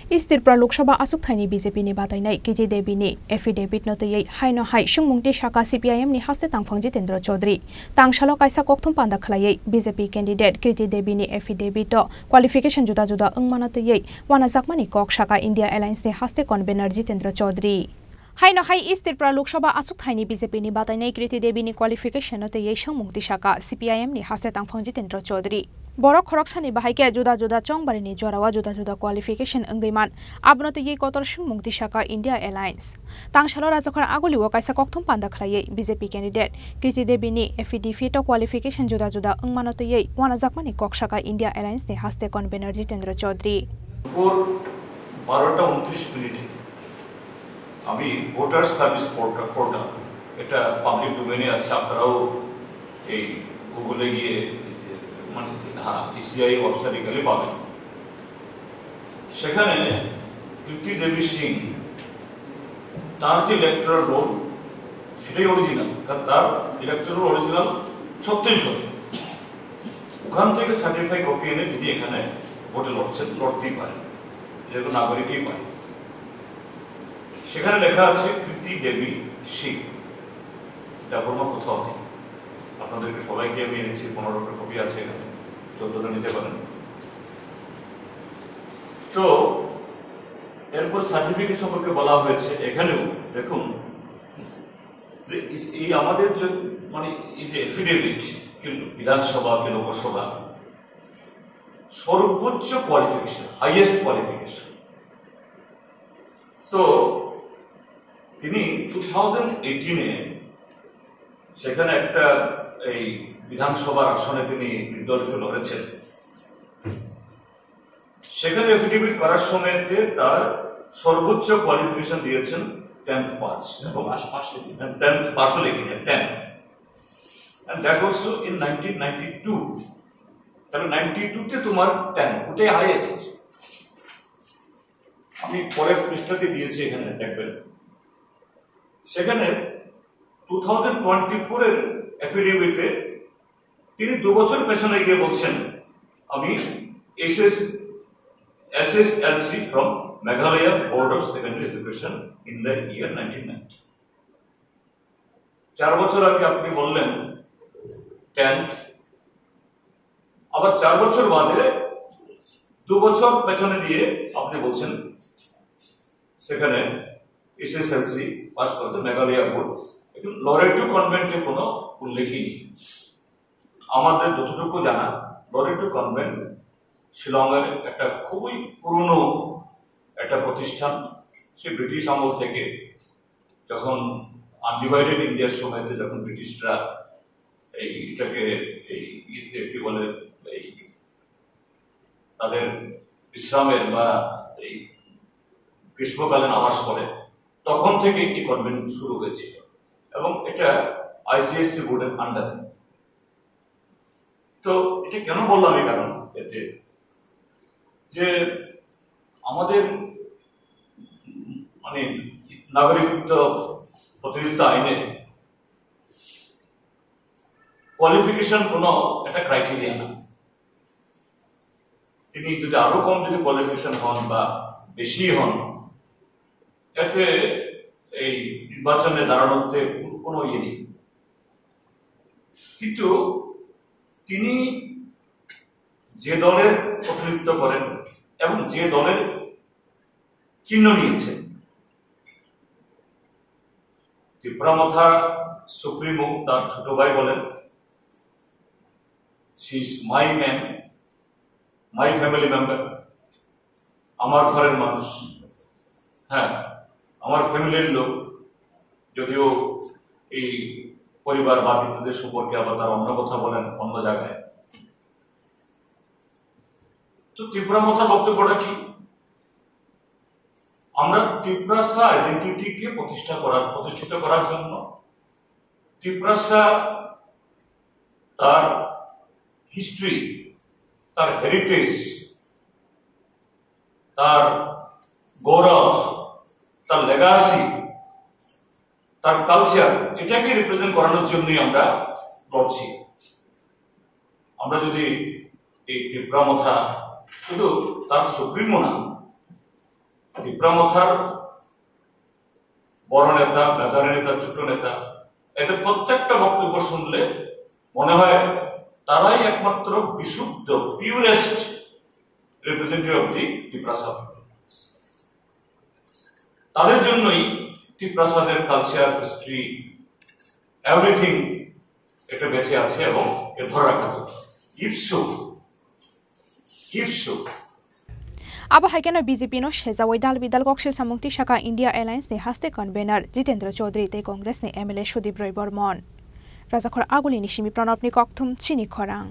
East Tripura Lok Sabha Asuk Thaini BJP ni batainai Kirti Devi ni affidavit notayai haino hai Shungmungti Shaka CPIM ni haste tangphang Jitendra Chaudhary tangshalo kaisa kokthum panda khlaiai BJP candidate Kirti Devi ni affidavit to qualification juda juda angmanatayai wana jakmani kok Shaka India Alliance ni haste convener Jitendra Chaudhary haino hai East Tripura Lok Sabha Asuk Thaini BJP ni batainai Kirti Devi ni qualification notayai Shungmungti Shaka CPIM ni haste tangphang Jitendra Chaudhary Borok khoroksani bahai juda juda chongbari ni jorawa juda juda qualification angaiman abnote ye kotor Shungmungti Shaka India Alliance tangshalo rajakhar aguli wo kaisa kokthum panda khlaiye BJP candidate Kirti Devi ni affidavit to qualification juda juda angmanote ye wana jakmani kok Shaka India Alliance ne haste convener Jitendra Chaudhary দুপুর 12:29 মিনিটে আমি voter service portal এটা public ডোমেইনে আছে আপনারাও এই গুগলে গিয়ে ইসিআই ওয়েবসাইটে গেলে পাবেন সেখানে কীর্তি দেবী সিং তার যে ইলেকটরাল রোল সেটাই অরিজিনাল কারণ তার ইলেকটরাল অরিজিনাল ছত্তিশগড়ে ওখান থেকে সার্টিফাই কপি এনে তিনি এখানে ভোটে লড়তেই পারেন যেহেতু নাগরিকই পারে সেখানে লেখা আছে কীর্তি দেবী সিং এটা কোনো কোথাও নেই আপনাদেরকে সবাইকে আমি এনেছি 15টা কপি আছে এখানে 14টা নিতে পারেন তো এরপর সার্টিফিকেট সম্পর্কে বলা হয়েছে এখানেও দেখুন যে এই আমাদের যে মানে এই যে এফিডেভিট বিধানসভা কি লোকসভা সর্বোচ্চ কোয়ালিফিকেশন হাইয়েস্ট কোয়ালিফিকেশন তো তিনি 2018-এ সেখানে একটা এই বিধানসভার আসনে তিনি নির্দলীয় লড়েছেন সেখানে এফিডেভিট করার সময়তে তার সর্বোচ্চ কোয়ালিফিকেশন দিয়েছেন 10th পাস এবং 10th পাসও লিখিনি 10th and that also in 1992 তাহলে 92 তে তোমার 10 ওটাই হাইয়েস্ট আমি পরের পৃষ্ঠাতে দিয়েছি এখানে দেখবেন সেখানে 2024 এর এফিডেভিটে তিনি 2 বছর পেছনে গিয়ে বলছেন আমি SSLC from Meghalaya Board of Secondary Education in the year 1990 4 বছর আগে আপনি বললেন 10th আবার 4 বছর বাদে 2 বছর পেছনে দিয়ে আপনি বলছেন সেখানে SSLC পাস করেছে মেঘালয়া বোর্ড কিন্তু লরেটো কনভেন্টে কোনো উল্লেখই নেই আমাদের যতটুকু জানা লরেটো কনভেন্ট শিলংয়ের একটা খুবই পুরনো একটা প্রতিষ্ঠান সে ব্রিটিশ আমল থেকে যখন আনডিভাইডেড ইন্ডিয়ার সময়তে যখন ব্রিটিশরা এটাকে কি বলে এই তাদের বিশ্রামের বা এই গ্রীষ্মকালীন আবাস করে তখন থেকে এই কনভেন্ট শুরু হয়েছিল এবং এটা আইসিএসসি বোর্ডের আন্ডারে তো এটা কেন বললাম এই কারণ এতে যে আমাদের মানে নাগরিকত্ব প্রতিনিধিত্ব আইনে কোয়ালিফিকেশন কোনো একটা ক্রাইটেরিয়া না তিনি যদি আরো কম যদি কোয়ালিফিকেশন হন বা বেশি হন এতে এই নির্বাচনে দাঁড়ানোতে কোনো ইয়ে নেই কিন্তু তিনি যে দলের প্রতিনিধিত্ব করেন এবং যে দলের চিহ্ন নিয়েছেন ত্রিপুরামথা সুপ্রিমো তার ছোট ভাই বলেন she is my man my family member আমার ঘরের মানুষ হ্যাঁ আমার ফ্যামিলির লোক যদিও এই পরিবার বা আত্মীয়দের সম্পর্কে আবার তার অন্য কথা বলেন অন্য জায়গায় তো ত্রিপুরামথা বক্তব্যটা কি আমরা ত্রিপুরাসা আইডেন্টিটিকে প্রতিষ্ঠিত করার জন্য ত্রিপুরাসা তার হিস্ট্রি তার হেরিটেজ তার গৌরব তার লেগাসি তার কালচার এটাকে রিপ্রেজেন্ট করানোর জন্যই আমরা লড়ছি আমরা যদি এই ত্রিপুরামথা শুধু তার সুপ্রিমো না পিপ্রামথার বড় নেতা, মেধারী নেতা, ছোট নেতা, এদের প্রত্যেকটা বক্তব্য শুনলে মনে হয় তারাই একমাত্র বিশুদ্ধ পিউরেস্ট রিপ্রেজেন্টেটিভ অব দি টিপ্রাসাদ। তাদের জন্যই টিপ্রাসাদের কালচার, হিস্ট্রি, এভরিথিং এটা বেঁচে আছে এবং এর ধরে রাখা জন্য ইপসু Aba haikena BJP no shezawai dal bidal kokshil samungti shaka India Alliance ne haste convener Jitendra Chaudhary te Congress ne MLA Sudip Roy Bormon Rajakhor Aguli ni Shimi Pranab ni kokthum chini khorang